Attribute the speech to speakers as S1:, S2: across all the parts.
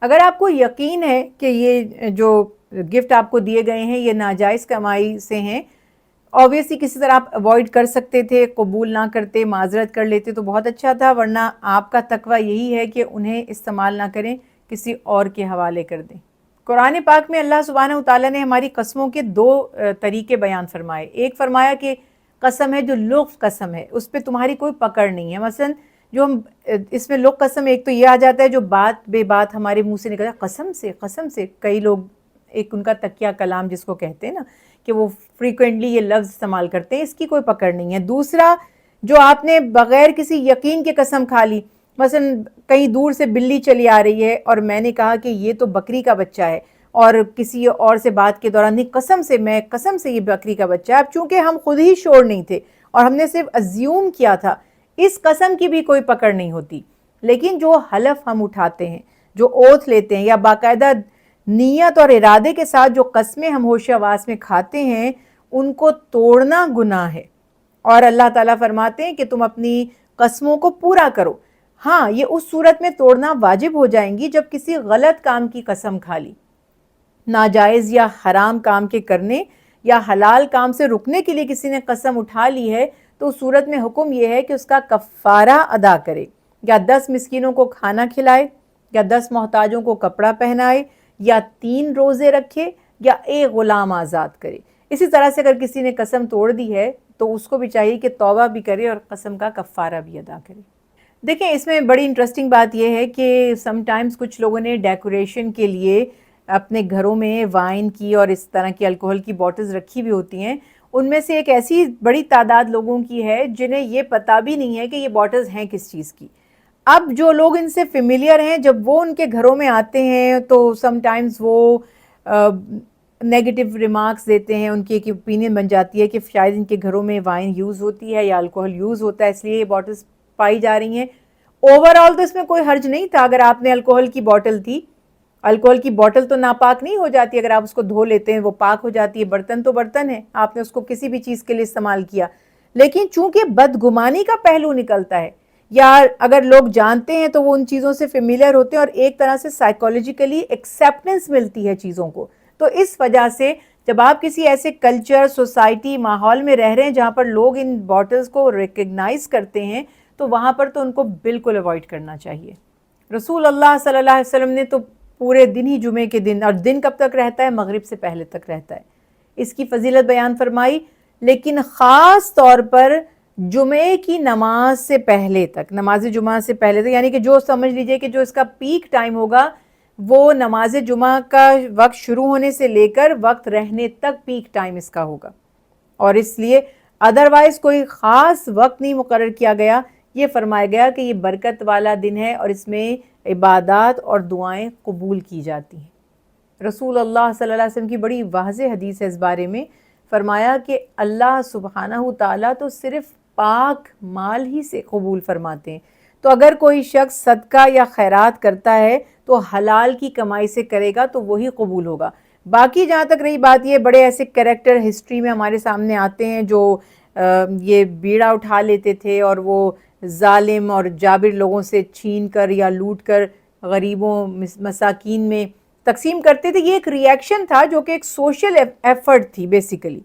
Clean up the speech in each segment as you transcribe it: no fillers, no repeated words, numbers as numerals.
S1: اگر آپ کو یقین ہے کہ یہ جو گفٹ آپ کو دیے گئے ہیں یہ ناجائز کمائی سے ہیں، آبویسلی کسی طرح آپ اوائڈ کر سکتے تھے، قبول نہ کرتے، معذرت کر لیتے تو بہت اچھا تھا، ورنہ آپ کا تقویٰ یہی ہے کہ انہیں استعمال نہ کریں، کسی اور کے حوالے کر دیں۔ قرآن پاک میں اللہ سبحانہ وتعالیٰ نے ہماری قسموں کے دو طریقے بیان فرمائے۔ ایک فرمایا کہ قسم ہے جو لغو قسم ہے، اس پہ تمہاری کوئی پکڑ نہیں ہے۔ مثلا جو ہم اس میں لغو قسم، ایک تو یہ آ جاتا ہے جو بات بے بات ہمارے منہ سے نکلتا ہے، قسم سے کئی لوگ ایک ان کا تکیہ کلام جس کو کہتے ہیں نا کہ وہ فریکوینٹلی یہ لفظ استعمال کرتے ہیں، اس کی کوئی پکڑ نہیں ہے۔ دوسرا جو آپ نے بغیر کسی یقین کے قسم کھا لی، مثلا کہیں دور سے بلی چلی آ رہی ہے اور میں نے کہا کہ یہ تو بکری کا بچہ ہے، اور کسی اور سے بات کے دوران نہیں قسم سے یہ بکری کا بچہ ہے، اب چونکہ ہم خود ہی شور نہیں تھے اور ہم نے صرف ازیوم کیا تھا، اس قسم کی بھی کوئی پکڑ نہیں ہوتی۔ لیکن جو حلف ہم اٹھاتے ہیں، جو اوتھ لیتے ہیں، یا باقاعدہ نیت اور ارادے کے ساتھ جو قسمیں ہم ہوش حواس میں کھاتے ہیں، ان کو توڑنا گناہ ہے، اور اللہ تعالیٰ فرماتے ہیں کہ تم اپنی قسموں کو پورا کرو۔ ہاں، یہ اس صورت میں توڑنا واجب ہو جائیں گی جب کسی غلط کام کی قسم کھا لی، ناجائز یا حرام کام کے کرنے یا حلال کام سے رکنے کے لیے کسی نے قسم اٹھا لی ہے، تو اس صورت میں حکم یہ ہے کہ اس کا کفارہ ادا کرے، یا 10 مسکینوں کو کھانا کھلائے، یا 10 محتاجوں کو کپڑا پہنائے، یا 3 روزے رکھے، یا 1 غلام آزاد کرے۔ اسی طرح سے اگر کسی نے قسم توڑ دی ہے تو اس کو بھی چاہیے کہ توبہ بھی کرے اور قسم کا کفارہ بھی ادا کرے۔ دیکھیں، اس میں بڑی انٹرسٹنگ بات یہ ہے کہ سم ٹائمز کچھ لوگوں نے ڈیکوریشن کے لیے اپنے گھروں میں وائن کی اور اس طرح کی الکوہل کی بوٹلز رکھی بھی ہوتی ہیں۔ ان میں سے ایک ایسی بڑی تعداد لوگوں کی ہے جنہیں یہ پتہ بھی نہیں ہے کہ یہ بوٹلز ہیں کس چیز کی۔ اب جو لوگ ان سے فیملیئر ہیں، جب وہ ان کے گھروں میں آتے ہیں تو سم ٹائمز وہ نیگیٹو ریمارکس دیتے ہیں، ان کی ایک اوپینین بن جاتی ہے کہ شاید ان کے گھروں میں وائن یوز ہوتی ہے یا الکوہل یوز ہوتا ہے، اس لیے یہ بوٹلز پائی جا رہی ہیں۔ اوور آل تو اس میں کوئی حرج نہیں تھا اگر آپ نے الکوہل کی بوٹل تھی، الکوہل کی بوٹل تو ناپاک نہیں ہو جاتی، اگر آپ اس کو دھو لیتے ہیں وہ پاک ہو جاتی ہے، برتن تو برتن ہے، آپ نے اس کو کسی بھی چیز کے لیے استعمال کیا۔ لیکن چونکہ بدگمانی کا پہلو نکلتا ہے، یا اگر لوگ جانتے ہیں تو وہ ان چیزوں سے فیملیئر ہوتے ہیں اور ایک طرح سے سائیکولوجیکلی ایکسیپٹنس ملتی ہے چیزوں کو، تو اس وجہ سے جب آپ کسی ایسے کلچر، سوسائٹی، ماحول میں رہ رہے ہیں جہاں پر لوگ ان بوٹلز کو ریکگنائز کرتے ہیں، تو وہاں پر تو ان کو بالکل اوائڈ کرنا چاہیے۔ رسول اللہ صلی اللہ علیہ وسلم نے تو پورے دن ہی جمعے کے دن، اور دن کب تک رہتا ہے؟ مغرب سے پہلے تک رہتا ہے، اس کی فضیلت بیان فرمائی، لیکن خاص طور پر جمعے کی نماز سے پہلے تک، نماز جمعہ سے پہلے تک، یعنی کہ جو سمجھ لیجئے کہ جو اس کا پیک ٹائم ہوگا وہ نماز جمعہ کا وقت شروع ہونے سے لے کر وقت رہنے تک پیک ٹائم اس کا ہوگا، اور اس لیے ادروائز کوئی خاص وقت نہیں مقرر کیا گیا۔ یہ فرمایا گیا کہ یہ برکت والا دن ہے اور اس میں عبادات اور دعائیں قبول کی جاتی ہیں۔ رسول اللہ صلی اللہ علیہ وسلم کی بڑی واضح حدیث ہے اس بارے میں، فرمایا کہ اللہ سبحانہ تعالیٰ تو صرف پاک مال ہی سے قبول فرماتے ہیں، تو اگر کوئی شخص صدقہ یا خیرات کرتا ہے تو حلال کی کمائی سے کرے گا تو وہی قبول ہوگا۔ باقی جہاں تک رہی بات، یہ بڑے ایسے کریکٹر ہسٹری میں ہمارے سامنے آتے ہیں جو یہ بیڑا اٹھا لیتے تھے اور وہ ظالم اور جابر لوگوں سے چھین کر یا لوٹ کر غریبوں مساکین میں تقسیم کرتے تھے، یہ ایک ری ایکشن تھا جو کہ ایک سوشل ایفرٹ تھی بیسیکلی،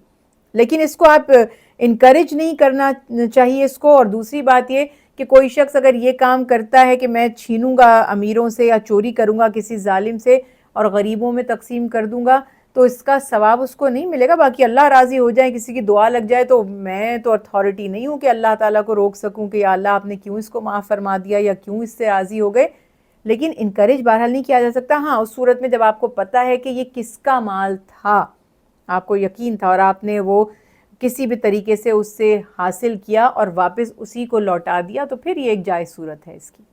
S1: لیکن اس کو آپ انکریج نہیں کرنا چاہیے اس کو۔ اور دوسری بات یہ کہ کوئی شخص اگر یہ کام کرتا ہے کہ میں چھینوں گا امیروں سے یا چوری کروں گا کسی ظالم سے اور غریبوں میں تقسیم کر دوں گا، تو اس کا ثواب اس کو نہیں ملے گا۔ باقی اللہ راضی ہو جائے، کسی کی دعا لگ جائے، تو میں تو اتھارٹی نہیں ہوں کہ اللہ تعالیٰ کو روک سکوں کہ یا اللہ آپ نے کیوں اس کو معاف فرما دیا یا کیوں اس سے راضی ہو گئے، لیکن انکریج بہرحال نہیں کیا جا سکتا۔ ہاں، اس صورت میں جب آپ کو پتہ ہے کہ یہ کس کا مال تھا، آپ کو یقین تھا اور آپ نے وہ کسی بھی طریقے سے اس سے حاصل کیا اور واپس اسی کو لوٹا دیا، تو پھر یہ ایک جائز صورت ہے اس کی۔